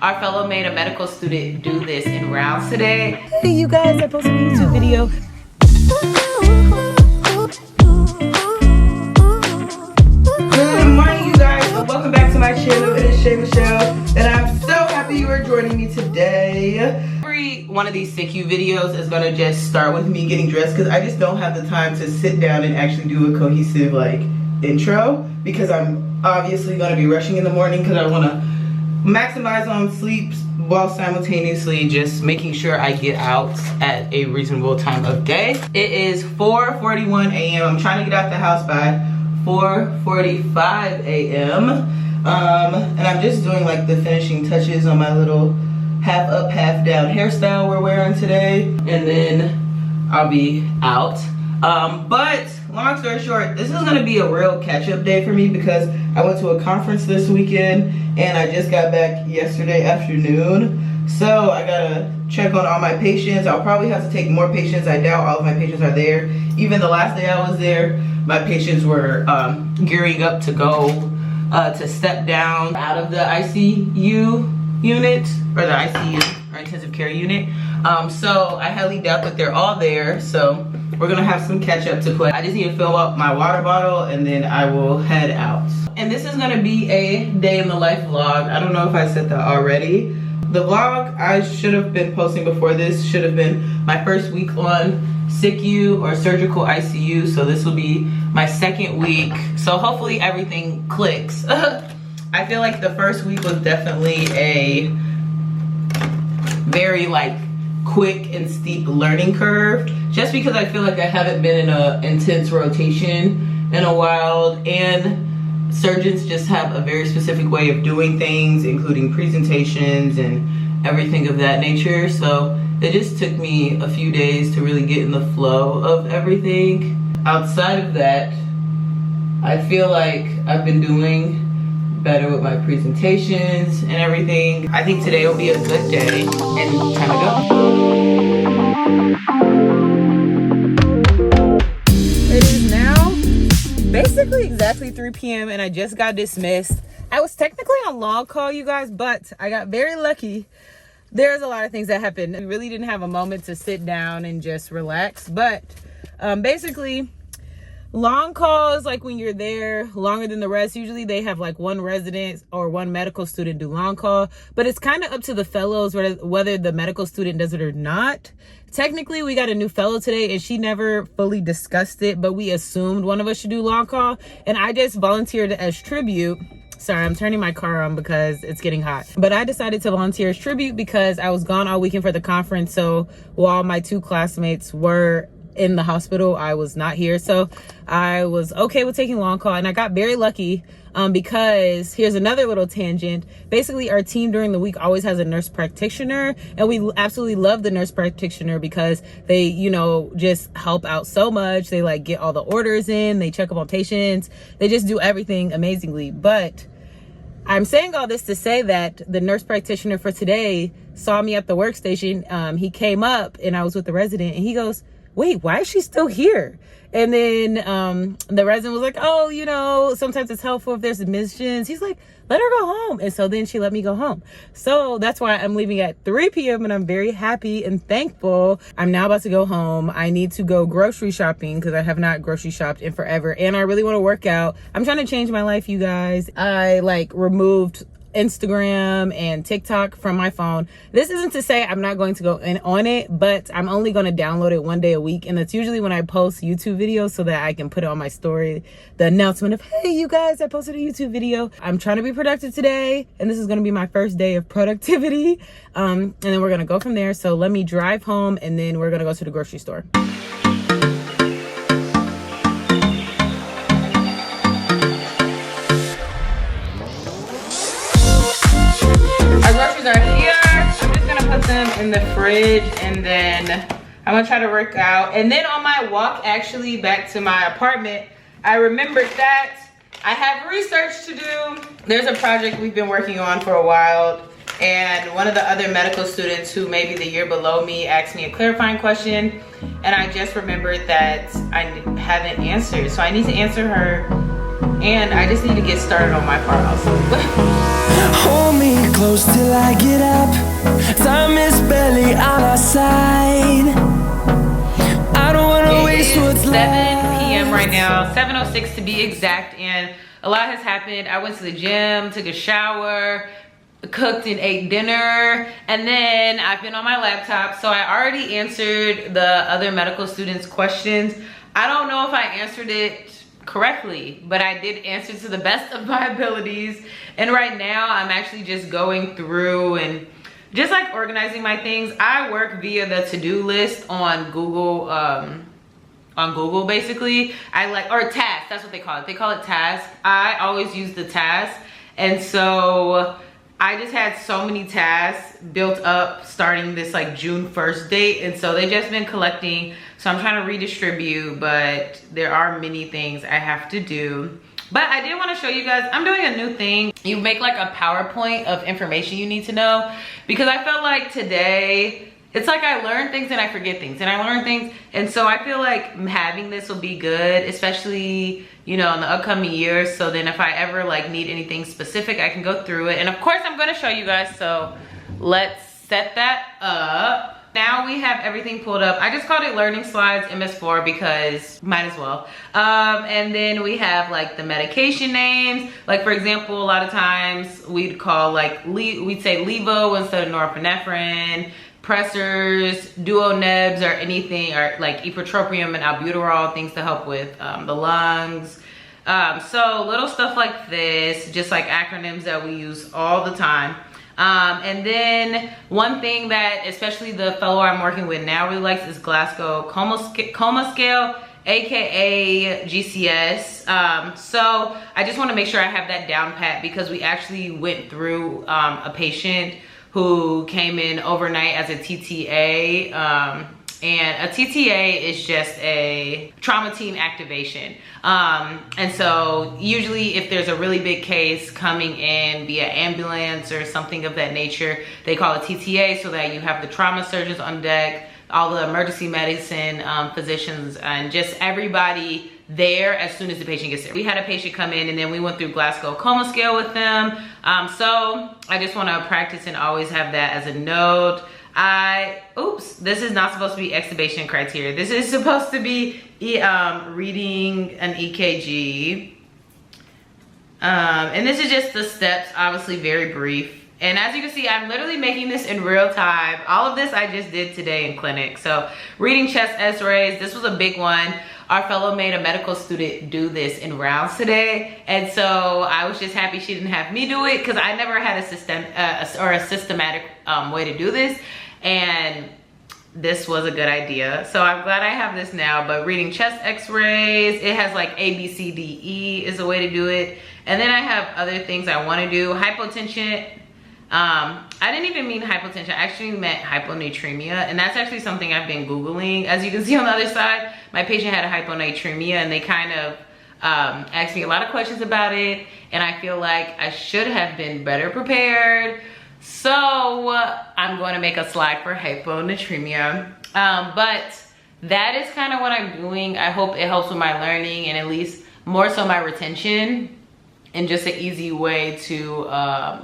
our fellow made a medical student do this in rounds today. Hey you guys, I posted a YouTube video. Good morning you guys, and welcome back to my channel. It is Shay Michelle, and I'm so happy you are joining me today. Every one of these SICU videos is gonna just start with me getting dressed because I just don't have the time to sit down and actually do a cohesive like intro, because I'm obviously gonna be rushing in the morning because I wanna maximize on sleep while simultaneously just making sure I get out at a reasonable time of day. It is 4:41 a.m. I'm trying to get out the house by 4:45 a.m. And I'm just doing like the finishing touches on my little half up, half down hairstyle we're wearing today, and then I'll be out. But long story short, this is gonna be a real catch-up day for me because I went to a conference this weekend and I just got back yesterday afternoon. So I gotta check on all my patients. I'll probably have to take more patients. I doubt all of my patients are there. Even the last day I was there, my patients were gearing up to go to step down out of the ICU unit, or the ICU, or intensive care unit. So I highly doubt that they're all there. So we're gonna have some catch up to play. I just need to fill up my water bottle and then I will head out. And this is gonna be a day in the life vlog. I don't know if I said that already. The vlog I should have been posting before this should have been my first week on SICU or surgical ICU. So this will be my second week. So hopefully everything clicks. I feel like the first week was definitely a very like quick and steep learning curve, just because I feel like I haven't been in a intense rotation in a while, and surgeons just have a very specific way of doing things, including presentations and everything of that nature. So it just took me a few days to really get in the flow of everything. Outside of that, I feel like I've been doing better with my presentations and everything. I think today will be a good day, and time to go. It is now basically exactly 3 p.m. and I just got dismissed. I was technically on long call, you guys, but I got very lucky. There's a lot of things that happened. We really didn't have a moment to sit down and just relax, but basically long calls, like when you're there longer than the rest, usually they have like one resident or one medical student do long call, but it's kind of up to the fellows whether the medical student does it or not. Technically, we got a new fellow today and she never fully discussed it, but we assumed one of us should do long call, and I just volunteered as tribute. Sorry, I'm turning my car on because it's getting hot. But I decided to volunteer as tribute because I was gone all weekend for the conference. So while my 2 classmates were in the hospital, I was not here. So I was okay with taking long call, and I got very lucky because here's another little tangent. Basically, our team during the week always has a nurse practitioner, and we absolutely love the nurse practitioner because they, you know, just help out so much. They like get all the orders in, they check up on patients, they just do everything amazingly. But I'm saying all this to say that the nurse practitioner for today saw me at the workstation. He came up and I was with the resident, and he goes, "Wait, why is she still here?" And then the resident was like, "Oh, you know, sometimes it's helpful if there's admissions." He's like, "Let her go home." And so then she let me go home. So that's why I'm leaving at 3 p.m. and I'm very happy and thankful. I'm now about to go home. I need to go grocery shopping because I have not grocery shopped in forever. And I really want to work out. I'm trying to change my life, you guys. I like removed Instagram and TikTok from my phone. This isn't to say I'm not going to go in on it, but I'm only going to download it one day a week, and that's usually when I post YouTube videos so that I can put it on my story, the announcement of, "Hey you guys, I posted a YouTube video." I'm trying to be productive today, and this is going to be my first day of productivity, and then we're going to go from there. So let me drive home, and then we're going to go to the grocery store. Groceries are here. I'm just gonna put them in the fridge, and then I'm gonna try to work out. And then on my walk actually back to my apartment, I remembered that I have research to do. There's a project we've been working on for a while, and one of the other medical students who may be the year below me asked me a clarifying question, and I just remembered that I haven't answered. So I need to answer her, and I just need to get started on my part also. Hold me close till I get up. Time is barely on our side. I don't wanna waste what's 7 left. p.m. right now, 7:06 to be exact, and a lot has happened. I went to the gym, took a shower, cooked and ate dinner, and then I've been on my laptop. So I already answered the other medical students' questions. I don't know if I answered it correctly, but I did answer to the best of my abilities. And right now I'm actually just going through and just like organizing my things. I work via the to-do list on Google, basically. Or task, that's what they call it. They call it task. I always use the task. And so I just had so many tasks built up starting this like June 1st date. And so they've just been collecting. So I'm trying to redistribute, but there are many things I have to do. But I did want to show you guys, I'm doing a new thing. You make like a PowerPoint of information you need to know, because I felt like today, it's like I learn things and I forget things and I learn things. And so I feel like having this will be good, especially, you know, in the upcoming years. So then if I ever like need anything specific, I can go through it. And of course I'm going to show you guys. So let's set that up. Now we have everything pulled up. I just called it Learning Slides MS4 because might as well. And then we have like the medication names. Like for example, a lot of times we'd call like, we'd say Levo instead of norepinephrine, pressors, duonebs, or anything, or like ipratropium and albuterol, things to help with the lungs. So little stuff like this, just like acronyms that we use all the time. And then one thing that especially the fellow I'm working with now really likes is Glasgow Coma Scale, aka GCS. So I just want to make sure I have that down pat, because we actually went through a patient who came in overnight as a TTA. And a TTA is just a trauma team activation. And so usually if there's a really big case coming in via ambulance or something of that nature, they call it TTA, so that you have the trauma surgeons on deck, all the emergency medicine physicians, and just everybody there as soon as the patient gets there. We had a patient come in and then we went through Glasgow Coma Scale with them. So I just want to practice and always have that as a note. Oops, this is not supposed to be extubation criteria. This is supposed to be reading an EKG. And this is just the steps, obviously very brief. And as you can see, I'm literally making this in real time. All of this I just did today in clinic. So reading chest x-rays, this was a big one. Our fellow made a medical student do this in rounds today. And so I was just happy she didn't have me do it, because I never had a systematic way to do this. And this was a good idea. So I'm glad I have this now. But reading chest x-rays, it has like A, B, C, D, E is a way to do it. And then I have other things I want to do. Hypotension. I didn't even mean hypotension. I actually meant hyponatremia. And that's actually something I've been Googling. As you can see on the other side, my patient had a hyponatremia, and they kind of asked me a lot of questions about it. And I feel like I should have been better prepared. So I'm going to make a slide for hyponatremia. But that is kind of what I'm doing. I hope it helps with my learning, and at least more so my retention, and just an easy way to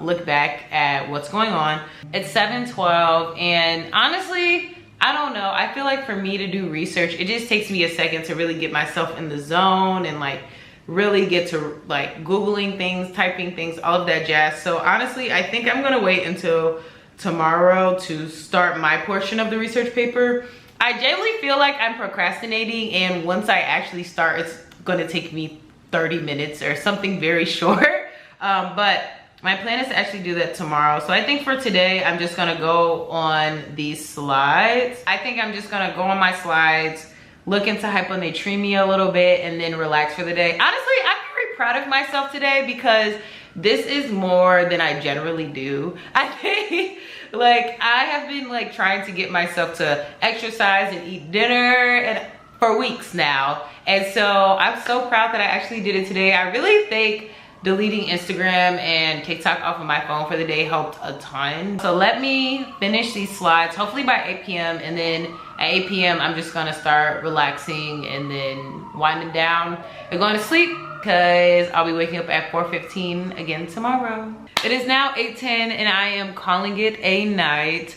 look back at what's going on. It's 7:12, and honestly, I don't know. I feel like for me to do research, it just takes me a second to really get myself in the zone and like really get to like Googling things, typing things, all of that jazz. So honestly, I think I'm gonna wait until tomorrow to start my portion of the research paper. I generally feel like I'm procrastinating, and once I actually start, it's gonna take me 30 minutes or something very short. But my plan is to actually do that tomorrow. So I think for today, I'm just gonna go on these slides. I think I'm just gonna go on my slides, look into hyponatremia a little bit, and then relax for the day. Honestly, I'm very proud of myself today, because this is more than I generally do. I think like I have been like trying to get myself to exercise and eat dinner and for weeks now. And so I'm so proud that I actually did it today. I really think deleting Instagram and TikTok off of my phone for the day helped a ton. So let me finish these slides, hopefully by 8 p.m. And then at 8 p.m. I'm just gonna start relaxing and then winding down and going to sleep, because I'll be waking up at 4:15 again tomorrow. It is now 8:10 and I am calling it a night.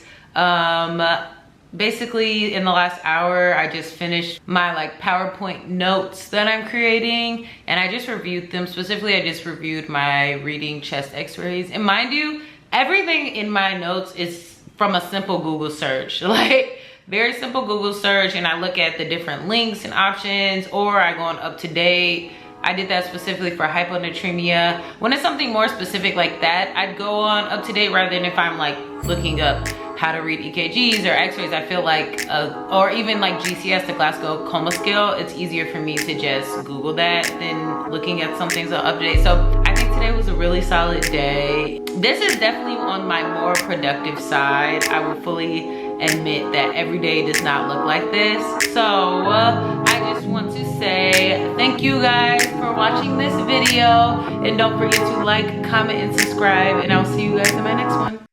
Basically in the last hour, I just finished my like PowerPoint notes that I'm creating, and I just reviewed them. Specifically, I just reviewed my reading chest x-rays. And mind you, everything in my notes is from a simple Google search. Like, very simple Google search, and I look at the different links and options, or I go on Up to Date. I did that specifically for hyponatremia. When it's something more specific like that, I'd go on Up to Date rather than if I'm like looking up how to read EKGs or x-rays. I feel like, or even like GCS, the Glasgow Coma Scale, it's easier for me to just Google that than looking at some things on Up to Date. So I think today was a really solid day. This is definitely on my more productive side. I will fully admit that every day does not look like this. So I just want to say thank you guys for watching this video, and don't forget to like, comment, and subscribe, and I'll see you guys in my next one.